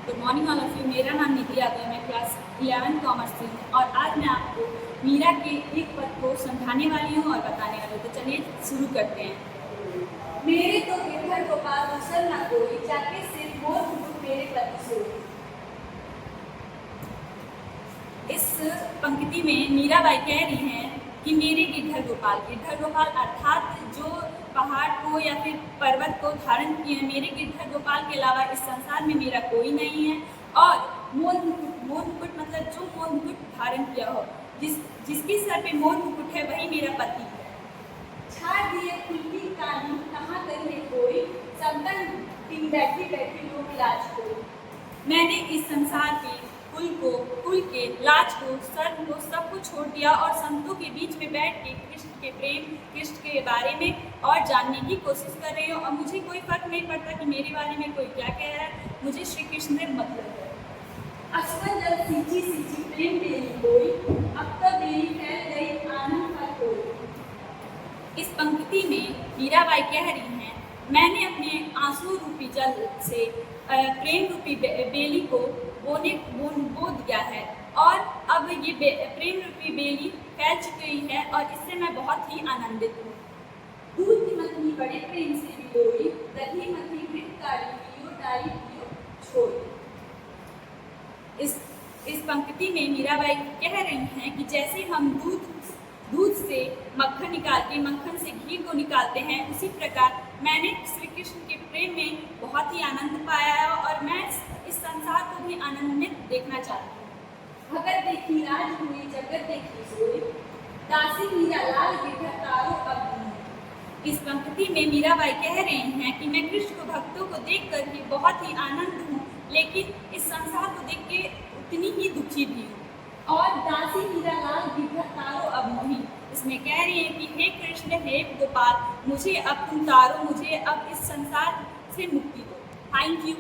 Good morning all of you. मेरा नाम निधि यादव है। मैं क्लास 11 कॉमर्स से हूँ और आज मैं आपको मीरा के एक पद को समझाने वाली हूँ और बताने वाली हूँ। तो चलिए शुरू करते हैं। मेरे तो गिरधर गोपाल दूसर न कोई, जाके सिर्फ मोर मुकुट मेरे पति सोई। इस पंक्ति में मीराबाई कह रही हैं कि मेरे गिरधर गोपाल अर्थात जो पहाड़ को या फिर पर्वत को धारण किए हैं, मेरे गिरधर गोपाल के अलावा इस संसार में मेरा कोई नहीं है। और मोर मुकुट मतलब जो मोर मुकुट धारण किया हो, जिसके सर पे मोर मुकुट है, वही मेरा पति है। छाड़ दिए फूल की काली, कहाँ करें कोई, सबदन दिन बैठी बैठी लोग लाज कोई। मैंने इस संसार के कुल के लाज को, सर्व को, सब कुछ छोड़ दिया और संतों के बीच में बैठ के कृष्ण के प्रेम, कृष्ण के बारे में और जानने की कोशिश कर रही हूँ। और मुझे कोई फर्क नहीं पड़ता कि मेरे बारे में कोई क्या कह रहा है, मुझे श्री कृष्ण से मतलब है। अश्वन जल सींची सींची प्रेम बेली कोई, अब तो बेली फैल गई आनंद का कोई। इस पंक्ति में मीराबाई कह रही हैं, मैंने अपने आंसू रूपी जल से प्रेम रूपी बेली को बो दिया है और अब ये प्रेम रूपी बेली फैल चुकी है और इससे मैं बहुत ही आनंदित हूँ। दूध की मथनी बड़े प्रेम से बिलोई, दही मथी वृत्तारी पियो डाली पियो छोड़ी। इस पंक्ति में मीराबाई कह रही हैं कि जैसे हम दूध से मक्खन निकाल के मक्खन से घी को निकालते हैं, उसी प्रकार मैंने श्री कृष्ण के प्रेम में बहुत ही आनंद पाया है और मैं इस संसार को भी आनंदित देखना चाहती हूँ। भगत देखी राज हुई, जगत देखी सोई, दासी मीरा लाल गिरधर तारो अब। इस पंक्ति में मीराबाई कह रहे हैं कि मैं कृष्ण को भक्तों को देख कर ही बहुत ही आनंद हूँ, लेकिन इस संसार को देख के उतनी ही दुखी भी हूँ। और दासी मीरा लाल गिरधर तारो अब नहीं, इसमें कह रही है कि हे कृष्ण, हे गोपाल, मुझे अब तुम तारो, मुझे अब इस संसार से मुक्ति दो। Thank you.